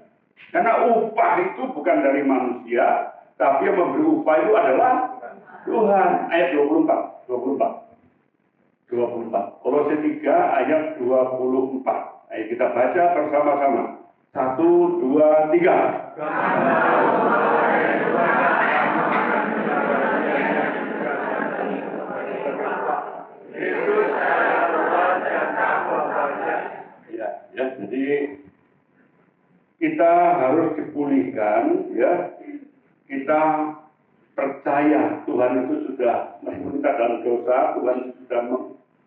Speaker 1: karena upah itu bukan dari manusia, tapi yang memberi upah itu adalah Tuhan. Ayat 24. Kolose 3 ayat 24. Ayo kita baca bersama-sama. 1, 2, 3. Ya, kita harus dipulihkan, ya. Kita percaya Tuhan itu sudah meskipun kita dalam dosa, Tuhan sudah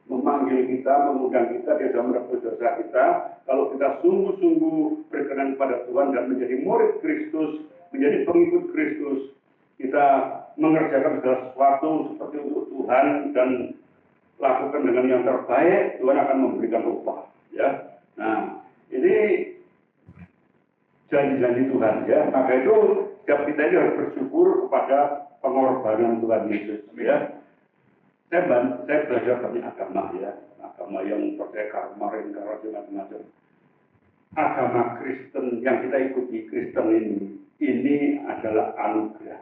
Speaker 1: memanggil kita, mengundang kita, dia sudah menebus dosa kita. Kalau kita sungguh-sungguh berkenan pada Tuhan dan menjadi murid Kristus, menjadi pengikut Kristus, kita mengerjakan segala sesuatu seperti untuk Tuhan dan lakukan dengan yang terbaik, Tuhan akan memberikan upah. Ya, nah ini janji-janji Tuhan, ya. Maka itu setiap kita ini harus bersyukur kepada pengorbanan Tuhan Yesus, ya. Saya belajar banyak agama, ya, agama yang percaya karma, reinkarnasi, macam-macam. Agama Kristen yang kita ikuti, Kristen ini adalah anugerah.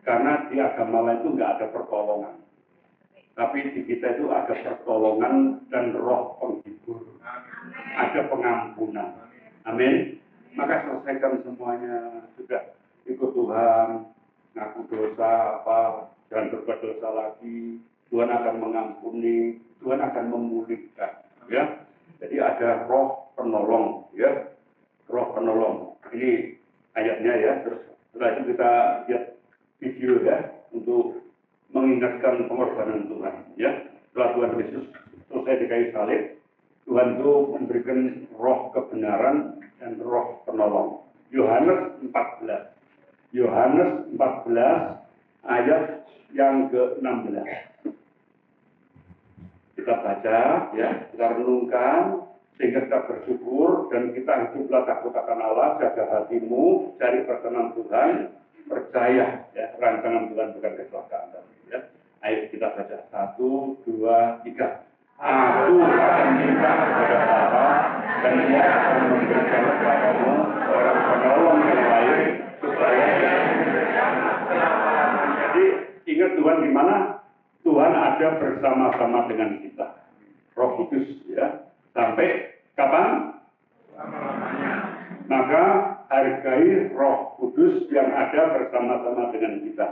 Speaker 1: Karena di agama lain itu nggak ada pertolongan. Tapi di kita itu ada pertolongan dan roh penghibur. Ada pengampunan. Amin. Maka selesaikan semuanya, sudah ikut Tuhan, ngaku dosa apa, jangan berbuat dosa lagi. Tuhan akan mengampuni, Tuhan akan memulihkan. Ya. Jadi ada roh penolong, ya, roh penolong. Ini ayatnya, ya. Terus setelah itu kita lihat video, ya, untuk mengingatkan pengorbanan Tuhan, ya. Setelah Tuhan Yesus selesai di kayu salib, Tuhan itu memberikan roh kebenaran dan roh penolong. Yohanes 14. Yohanes 14 ayat yang ke-16. Kita baca, ya, kita renungkan sehingga kita bersyukur dan kita hiduplah takut akan Allah, jaga hatimu, cari perkenan Tuhan, percaya, ya, rancangan Tuhan bukan kecelakaan. Ya. Ayo kita baca 1, 2, 3. Aku akan minta kepada Bapa dan Dia akan memberikan kepadamu orang penolong yang lain supaya. Jadi ingat Tuhan di mana? Tuhan ada bersama-sama dengan kita. Roh Kudus, ya. Sampai kapan? Maka hargai Roh Kudus yang ada bersama-sama dengan kita,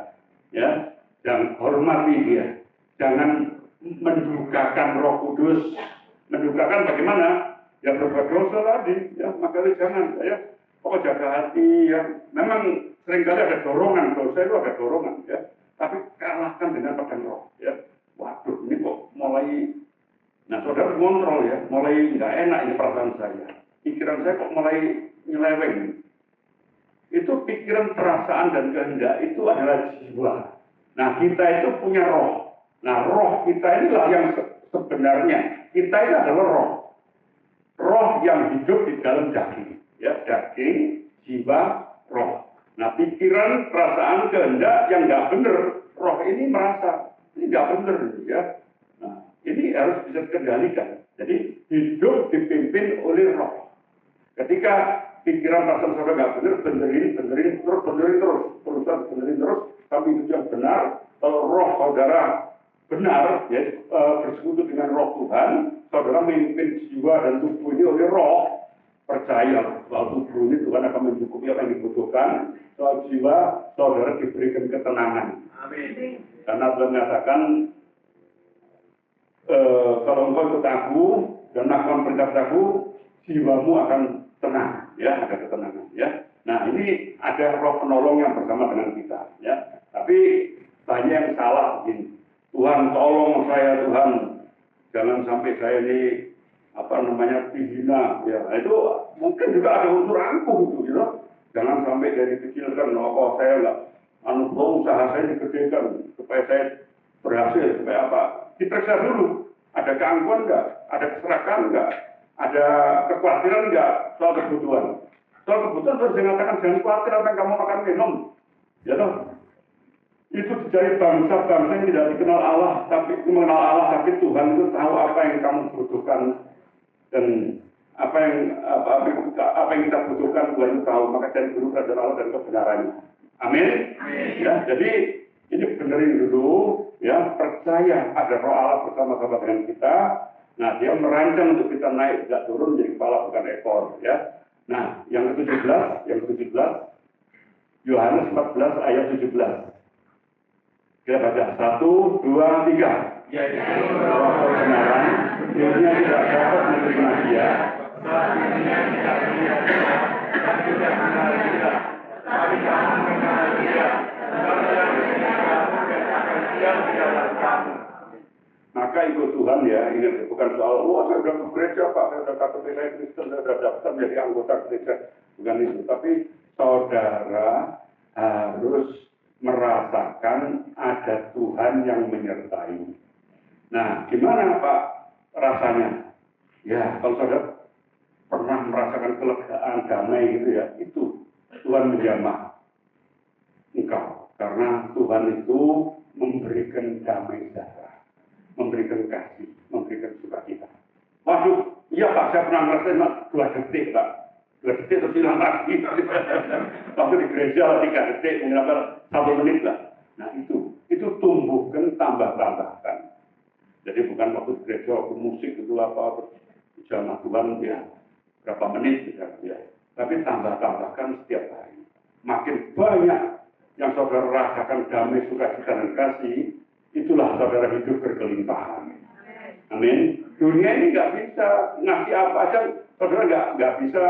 Speaker 1: ya. Dan hormati Dia. Jangan mendukakan Roh Kudus. Mendukakan bagaimana? Ya berbuat dosa tadi, ya. Maka jangan, ya. Pokok jaga hati, ya. Memang seringkali ada dorongan, dosa itu ada dorongan, ya. Tapi kalahkan dengan pedang roh, ya. Waduh, ini kok mulai, nah saudara kontrol, ya, mulai nggak enak ini perasaan saya. Pikiran saya kok mulai nyeleweng. Itu pikiran, perasaan, dan kehendak itu adalah jiwa. Nah, kita itu punya roh. Nah, roh kita inilah yang sebenarnya. Kita ini adalah roh. Roh yang hidup di dalam daging. Ya, daging, jiwa, roh. Nah, pikiran, perasaan, kehendak yang nggak benar, roh ini merasa ini nggak benar, ya. Nah, ini harus bisa dikendalikan. Jadi hidup dipimpin oleh roh. Ketika pikiran, perasaan saudara nggak benar, benerin terus, tapi itu yang benar. Kalau roh saudara benar, ya, bersekutu dengan roh Tuhan, saudara memimpin jiwa dan tubuh ini oleh roh. Percaya soal tubuh ini Tuhan akan mencukupi apa yang dibutuhkan. Soal jiwa, saudara diberikan ketenangan. Amin. Karena Tuhan mengatakan, kalau engkau ikut aku dan melakukan perintah-perintahku, jiwamu akan tenang, ya, ada ketenangan, ya. Nah, ini ada roh penolong yang bersama dengan kita, ya. Tapi banyak yang salah begini. Tuhan tolong saya, Tuhan, jangan sampai saya ini dihina, ya. Itu mungkin juga ada unsur angkuh gitu, ya. Jangan sampai dari kecil kan, saya nggak, usaha saya digedekan supaya saya berhasil, supaya apa? Diperiksa dulu, ada keangkuhan nggak, ada keserakahan nggak, ada kekhawatiran nggak soal kebutuhan. Soal kebutuhan terus mengatakan jangan khawatir apa yang kamu makan minum, ya toh. Itu dari bangsa-bangsa yang tidak dikenal Allah, tapi mengenal Allah, tapi Tuhan itu tahu apa yang kamu butuhkan dan apa yang kita butuhkan, Tuhan itu tahu. Maka cari dulu kerajaan Allah dan kebenarannya. Amin. Ya, jadi ini benerin dulu, ya, percaya ada roh Allah bersama-sama dengan kita. Nah, dia merancang untuk kita naik, tidak turun, menjadi kepala bukan ekor, ya. Nah, yang ke-17, Yohanes 14 ayat 17. Kita baca 1, 2, 3. Yaitu roh kebenaran, dunia tidak dapat menerima dia. Maka ikut Tuhan ya, ingat bukan soal, saya sudah ke gereja Pak, saya sudah KTP saya Kristen, saya sudah daftar menjadi anggota gereja, bukan itu. Tapi saudara harus merasakan ada Tuhan yang menyertai. Nah, gimana Pak rasanya? Ya, kalau saudara pernah merasakan kelegaan, damai gitu ya, itu Tuhan menjamah engkau. Karena Tuhan itu memberikan damai sejahtera, memberikan kasih, memberikan sukacita. Waduh, iya Pak, saya pernah ngerasain 2 detik Pak. 2 detik terus hilang lagi. Waktu di gereja 3 detik, mungkin 1 menit lah. Nah itu tumbuhkan, tambahkan. Jadi bukan waktu di gereja, waktu musik itu apa, jamaah Tuhan ya berapa menit ya. Tapi tambahkan setiap hari. Makin banyak yang saudara rasakan damai, sukacita dan kasih, itulah saudara hidup berkelimpahan. Amin. Dunia ini nggak bisa ngasih apa aja, saudara nggak bisa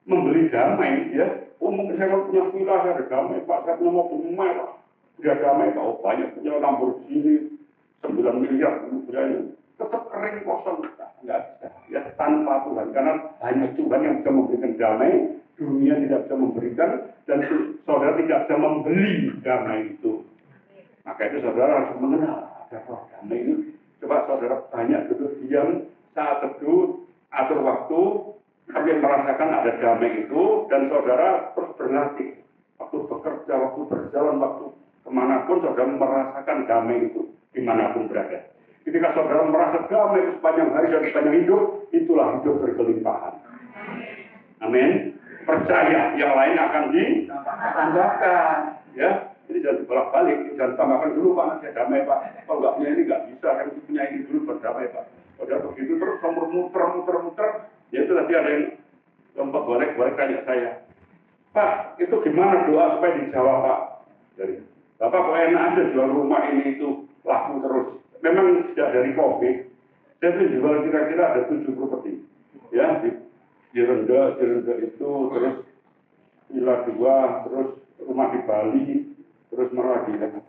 Speaker 1: membeli damai ya. Mungkin saya punya villa, saya ada damai Pak, saya punya mobil mewah, udah damai Pak, banyak punya Lamborghini 9 miliar, punya ini. Tetap kering kosong, nggak bisa ya tanpa Tuhan, karena hanya Tuhan yang bisa memberikan damai, dunia tidak bisa memberikan, dan saudara tidak bisa membeli damai itu. Maka itu saudara harus mengenal ada roh damai ini. Coba saudara banyak duduk diam saat teduh, atur waktu, sambil merasakan ada damai itu, dan saudara terus berlatih. Waktu bekerja, waktu berjalan, waktu kemanapun saudara merasakan damai itu, dimanapun berada. Ketika saudara merasa damai sepanjang hari dan sepanjang hidup, itulah hidup berkelimpahan. Amin. Percaya, yang lain akan ditambahkan. Ya, jadi jangan bolak-balik, jangan tambahkan dulu Pak, saya damai Pak. Kalau nggak punya ini nggak bisa, kan punya ini dulu berdamai Pak. Saudara begitu terus muter, ya itu tadi ada yang lompat bolak tanya saya, Pak, itu gimana doa supaya dijawab Pak? Dari Bapak kok enak aja jual rumah ini itu laku terus. Memang sejak dari COVID, saya tuh jual kira-kira ada 7 properti. Ya, di Renda itu, terus Villa 2, terus rumah di Bali, terus Meragi.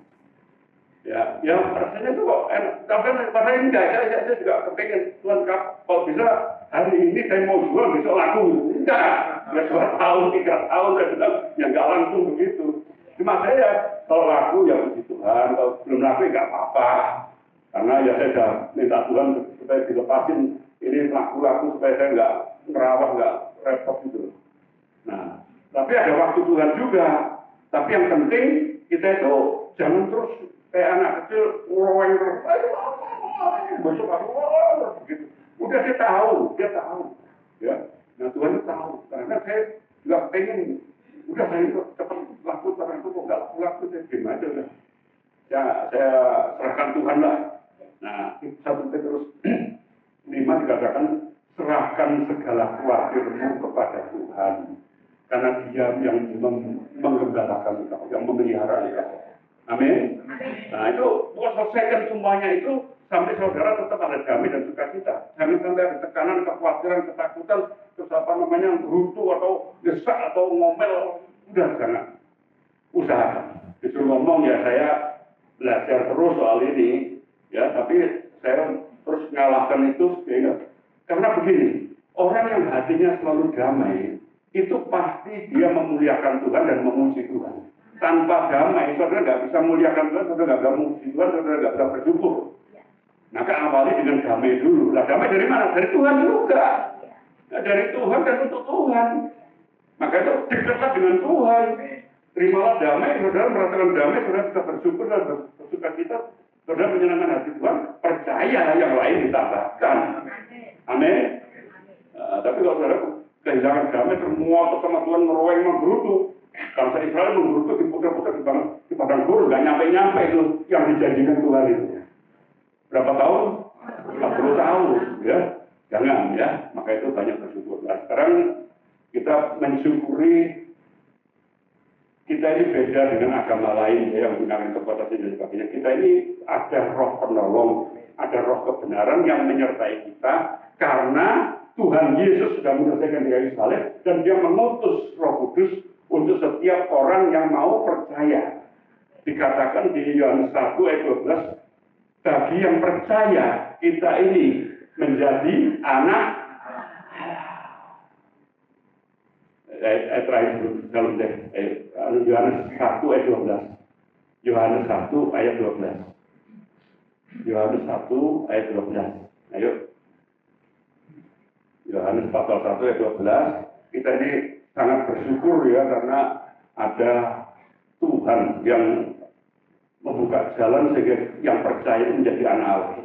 Speaker 1: Ya, rasanya tuh kok enak. Tapi rasanya enggak, saya juga kepengen Tuhan kalau bisa hari ini saya mau jual besok laku. Enggak, ya 2 tahun, 3 tahun saya bilang, ya enggak langsung begitu. Cuma saya kalau laku ya puji Tuhan, kalau belum laku enggak apa-apa. Karena ya saya sudah minta Tuhan supaya dilepasin ini laku-laku supaya saya nggak ngerawat, nggak repot gitu. Nah, tapi ada waktu Tuhan juga. Tapi yang penting kita itu jangan terus kayak anak kecil ngoroweng terus. Besok aku begitu. Udah dia tahu. Ya, nah Tuhan itu tahu. Karena saya nggak pengen. Udah saya cepat laku, karena itu kok nggak laku-laku saya gimana aja lah. Ya, saya serahkan Tuhan lah. Nah, 1 Petrus 5 dikatakan, serahkan segala khawatirmu kepada Tuhan. Karena dia yang menggembalakan engkau, yang memelihara engkau. Amin. Nah, itu selesaikan semuanya itu, sampai saudara tetap ada damai dan sukacita. Jangan sampai ada tekanan, kekhawatiran, ketakutan, terus runtuh atau desak atau ngomel. Udah, jangan. Usahakan. Disuruh ngomong ya saya belajar terus soal ini. Ya, tapi saya terus ngalahkan itu karena begini, orang yang hatinya selalu damai itu pasti dia memuliakan Tuhan dan memuji Tuhan. Tanpa damai, saudara nggak bisa memuliakan Tuhan, saudara nggak bisa memuji Tuhan, saudara nggak bisa bersyukur. Maka awali dengan damai dulu. Nah, damai dari mana? Dari Tuhan juga. Nah, dari Tuhan dan untuk Tuhan. Maka itu dekatlah dengan Tuhan. Terimalah damai, saudara merasakan damai, saudara bisa bersyukur dan bersukacita. Saudara menyenangkan hati Tuhan, percaya yang lain ditambahkan. Amin. Tapi kalau saudara kehilangan damai, termuat sama Tuhan ngeroweng menggerutu. Bangsa Israel menggerutu diputar-putar di padang gurun, nggak nyampe-nyampe itu yang dijanjikan Tuhan itu. Berapa tahun? 40 tahun, ya. Jangan ya, maka itu banyak bersyukur. Nah, sekarang kita mensyukuri. Kita ini beda dengan agama lain ya, yang menggunakan kekuatan dan sebagainya. Kita ini ada roh penolong, ada roh kebenaran yang menyertai kita karena Tuhan Yesus sudah menyelesaikan di kayu salib dan dia mengutus Roh Kudus untuk setiap orang yang mau percaya. Dikatakan di Yohanes 1 ayat 12, bagi yang percaya kita ini menjadi anak ayat terakhir dalam Yohanes 1 ayat 12. Yohanes 1 ayat 12. Yohanes 1 ayat 12. Ayo. Yohanes pasal 1 ayat 12. Kita ini sangat bersyukur ya karena ada Tuhan yang membuka jalan sehingga yang percaya menjadi anak Allah.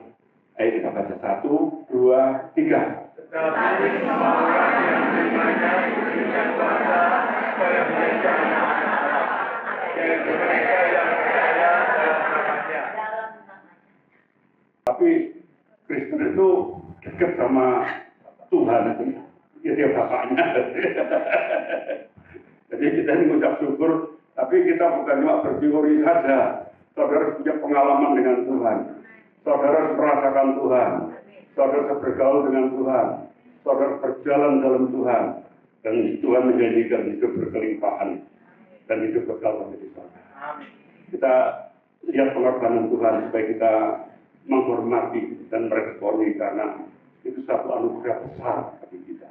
Speaker 1: Ayo kita baca 1, 2, 3.
Speaker 2: Tetapi semua orang yang menerimanya diberikan kuasa supaya menjadi anak-anak, yaitu mereka yang percaya dalam namanya.
Speaker 1: Tapi Kristen itu dekat sama Tuhan, ya dia bapaknya. Jadi kita ini mengucap syukur, tapi kita bukan cuma berteori saja. Saudara punya pengalaman dengan Tuhan. Saudara merasakan Tuhan. Saudara bergaul dengan Tuhan. Saudara berjalan dalam Tuhan. Dan Tuhan menjanjikan hidup berkelimpahan. Dan hidup kekal bagi saudara. Kita lihat pengorbanan Tuhan supaya kita menghormati dan meresponi karena itu satu anugerah besar bagi kita.